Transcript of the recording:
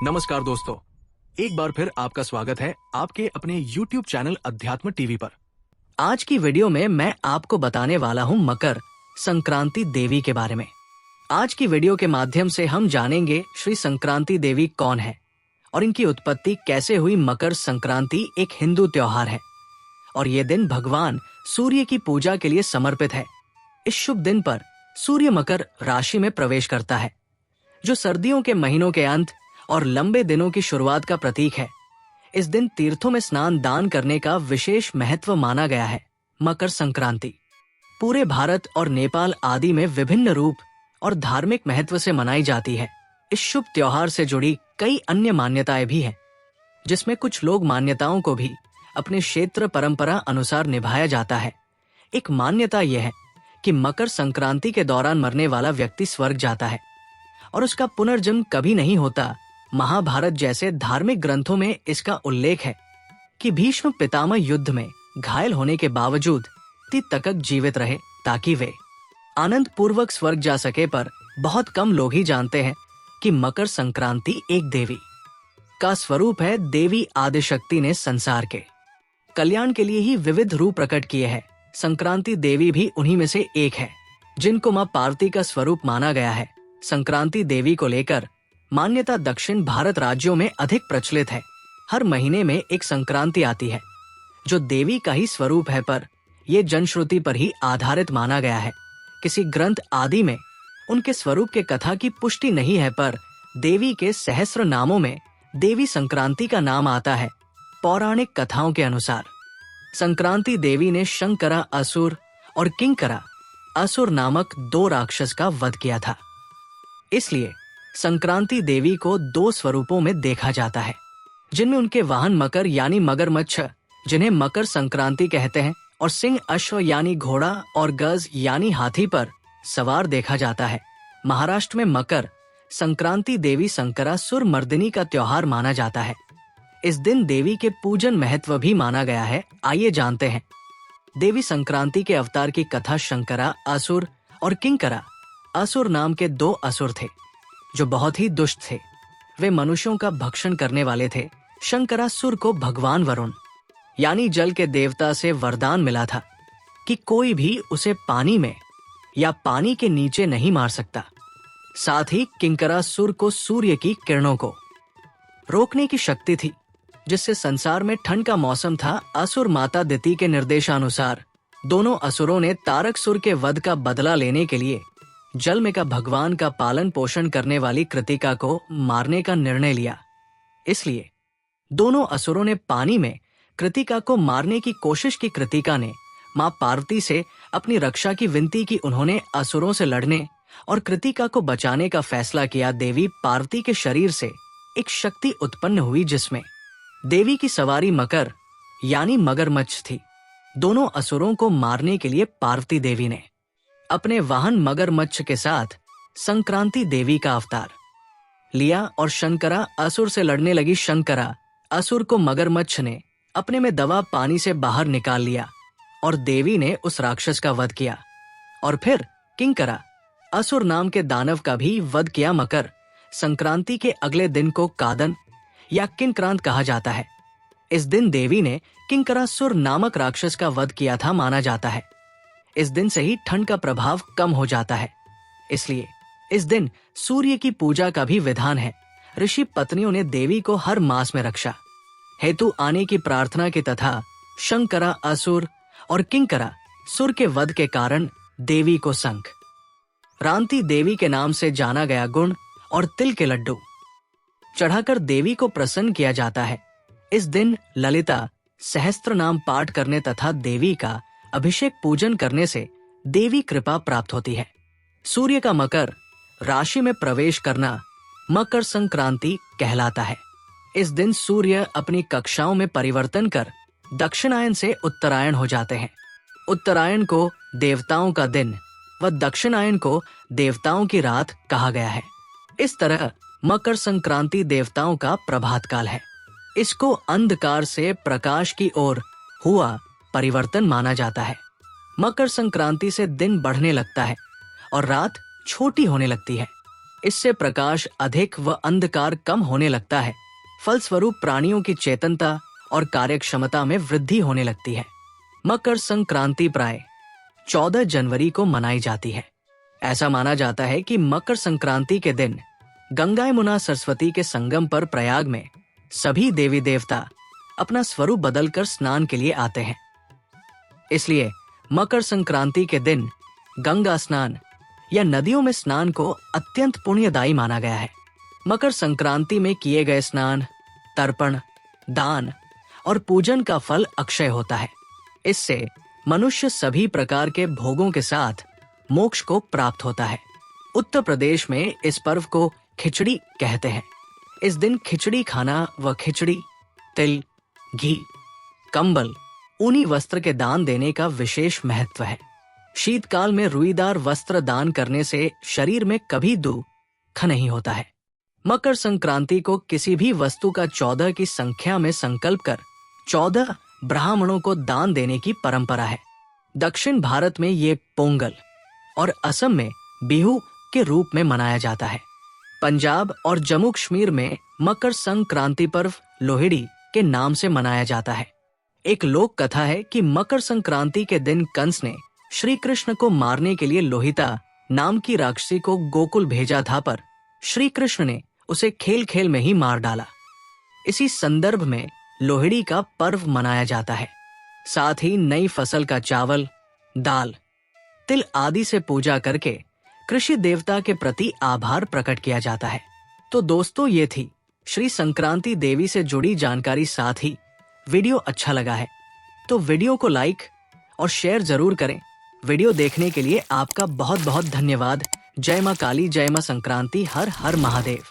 नमस्कार दोस्तों, एक बार फिर आपका स्वागत है आपके अपने YouTube चैनल अध्यात्म टीवी पर। आज की वीडियो में मैं आपको बताने वाला हूँ मकर संक्रांति देवी के बारे में। आज की वीडियो के माध्यम से हम जानेंगे श्री संक्रांति देवी कौन है और इनकी उत्पत्ति कैसे हुई। मकर संक्रांति एक हिंदू त्योहार है और ये दिन भगवान सूर्य की पूजा के लिए समर्पित है। इस शुभ दिन पर सूर्य मकर राशि में प्रवेश करता है, जो सर्दियों के महीनों के अंत और लंबे दिनों की शुरुआत का प्रतीक है। इस दिन तीर्थों में स्नान दान करने का विशेष महत्व माना गया है। मकर संक्रांति पूरे भारत और नेपाल आदि में विभिन्न रूप और धार्मिक महत्व से मनाई जाती है। इस शुभ त्योहार से जुड़ी कई अन्य मान्यताएं भी हैं, जिसमें कुछ लोग मान्यताओं को भी अपने क्षेत्र परंपरा अनुसार निभाया जाता है। एक मान्यता यह है कि मकर संक्रांति के दौरान मरने वाला व्यक्ति स्वर्ग जाता है और उसका पुनर्जन्म कभी नहीं होता। महाभारत जैसे धार्मिक ग्रंथों में इसका उल्लेख है कि भीष्म पितामह युद्ध में घायल होने के बावजूद तक जीवित रहे ताकि वे आनंद पूर्वक स्वर्ग जा सके, पर बहुत कम लोग ही जानते हैं कि मकर संक्रांति एक देवी का स्वरूप है। देवी आदिशक्ति ने संसार के कल्याण के लिए ही विविध रूप प्रकट किए हैं। संक्रांति देवी भी उन्हीं में से एक है, जिनको मां पार्वती का स्वरूप माना गया है। संक्रांति देवी को लेकर मान्यता दक्षिण भारत राज्यों में अधिक प्रचलित है। हर महीने में एक संक्रांति आती है जो देवी का ही स्वरूप है, पर यह जनश्रुति पर ही आधारित माना गया है। किसी ग्रंथ आदि में उनके स्वरूप के कथा की पुष्टि नहीं है, पर देवी के सहस्र नामों में देवी संक्रांति का नाम आता है। पौराणिक कथाओं के अनुसार संक्रांति देवी ने शंकरा असुर और किंकरा असुर नामक दो राक्षस का वध किया था। इसलिए संक्रांति देवी को दो स्वरूपों में देखा जाता है, जिनमें उनके वाहन मकर यानी मगरमच्छ, जिन्हें मकर संक्रांति कहते हैं, और सिंह अश्व यानी घोड़ा और गज यानी हाथी पर सवार देखा जाता है। महाराष्ट्र में मकर संक्रांति देवी संकरासुर मर्दिनी का त्योहार माना जाता है। इस दिन देवी के पूजन महत्व भी माना गया है। आइए जानते हैं। देवी संक्रांति के अवतार की कथा। शंकरा असुर और किंकरा असुर नाम के दो असुर थे जो बहुत ही दुष्ट थे। वे मनुष्यों का भक्षण करने वाले थे। शंकरासुर को भगवान वरुण यानी जल के देवता से वरदान मिला था कि कोई भी उसे पानी में या पानी के नीचे नहीं मार सकता। साथ ही किंकरासुर को सूर्य की किरणों को रोकने की शक्ति थी, जिससे संसार में ठंड का मौसम था। असुर माता दिति के निर्देशानुसार दोनों असुरों ने तारकसुर के वध का बदला लेने के लिए जल में का भगवान का पालन पोषण करने वाली कृतिका को मारने का निर्णय लिया। इसलिए दोनों असुरों ने पानी में कृतिका को मारने की कोशिश की। कृतिका ने मां पार्वती से अपनी रक्षा की विनती की। उन्होंने असुरों से लड़ने और कृतिका को बचाने का फैसला किया। देवी पार्वती के शरीर से एक शक्ति उत्पन्न हुई, जिसमें देवी की सवारी मकर यानी मगरमच्छ थी। दोनों असुरों को मारने के लिए पार्वती देवी ने अपने वाहन मगरमच्छ के साथ संक्रांति देवी का अवतार लिया और शंकरा असुर से लड़ने लगी। शंकरा असुर को मगरमच्छ ने अपने में दबा पानी से बाहर निकाल लिया और देवी ने उस राक्षस का वध किया। और फिर किंकरा असुर नाम के दानव का भी वध किया। मकर संक्रांति के अगले दिन को कादन या किंक्रांत कहा जाता है। इस दिन देवी ने किंकरासुर नामक राक्षस का वध किया था। माना जाता है इस दिन से ही ठंड का प्रभाव कम हो जाता है। इसलिए इस दिन सूर्य की पूजा का भी विधान है। ऋषि पत्नियों ने देवी को हर मास में रक्षा हेतु आने की प्रार्थना की तथा शंकरा असुर और किंकरा सुर के वध के कारण देवी को संक्रांति देवी के नाम से जाना गया। गुण और तिल के लड्डू चढ़ाकर देवी को प्रसन्न किया जाता है। इस दिन ललिता सहस्त्र नाम पाठ करने तथा देवी का अभिषेक पूजन करने से देवी कृपा प्राप्त होती है। सूर्य का मकर राशि में प्रवेश करना मकर संक्रांति कहलाता है। इस दिन सूर्य अपनी कक्षाओं में परिवर्तन कर दक्षिणायन से उत्तरायण हो जाते हैं। उत्तरायण को देवताओं का दिन व दक्षिणायन को देवताओं की रात कहा गया है। इस तरह मकर संक्रांति देवताओं का प्रभात काल है। इसको अंधकार से प्रकाश की ओर हुआ परिवर्तन माना जाता है। मकर संक्रांति से दिन बढ़ने लगता है और रात छोटी होने लगती है। इससे प्रकाश अधिक व अंधकार कम होने लगता है। फलस्वरूप प्राणियों की चेतनता और कार्यक्षमता में वृद्धि होने लगती है। मकर संक्रांति प्राय 14 जनवरी को मनाई जाती है। ऐसा माना जाता है कि मकर संक्रांति के दिन गंगा यमुना सरस्वती के संगम पर प्रयाग में सभी देवी देवता अपना स्वरूप बदलकर स्नान के लिए आते हैं। इसलिए मकर संक्रांति के दिन गंगा स्नान या नदियों में स्नान को अत्यंत पुण्यदायी माना गया है। मकर संक्रांति में किए गए स्नान, तर्पण, दान और पूजन का फल अक्षय होता है। इससे मनुष्य सभी प्रकार के भोगों के साथ मोक्ष को प्राप्त होता है। उत्तर प्रदेश में इस पर्व को खिचड़ी कहते हैं। इस दिन खिचड़ी खाना व खिचड़ी, तिल, घी, कंबल, ऊनी वस्त्र के दान देने का विशेष महत्व है। शीतकाल में रुईदार वस्त्र दान करने से शरीर में कभी दुख नहीं होता है। मकर संक्रांति को किसी भी वस्तु का 14 की संख्या में संकल्प कर 14 ब्राह्मणों को दान देने की परंपरा है। दक्षिण भारत में ये पोंगल और असम में बिहू के रूप में मनाया जाता है। पंजाब और जम्मू कश्मीर में मकर संक्रांति पर्व लोहड़ी के नाम से मनाया जाता है। एक लोक कथा है कि मकर संक्रांति के दिन कंस ने श्री कृष्ण को मारने के लिए लोहिता नाम की राक्षसी को गोकुल भेजा था, पर श्री कृष्ण ने उसे खेल खेल में ही मार डाला। इसी संदर्भ में लोहड़ी का पर्व मनाया जाता है। साथ ही नई फसल का चावल, दाल, तिल आदि से पूजा करके कृषि देवता के प्रति आभार प्रकट किया जाता है। तो दोस्तों, ये थी श्री संक्रांति देवी से जुड़ी जानकारी। साथ ही वीडियो अच्छा लगा है तो वीडियो को लाइक और शेयर जरूर करें। वीडियो देखने के लिए आपका बहुत बहुत धन्यवाद। जय मां काली, जय मां संक्रांति, हर हर महादेव।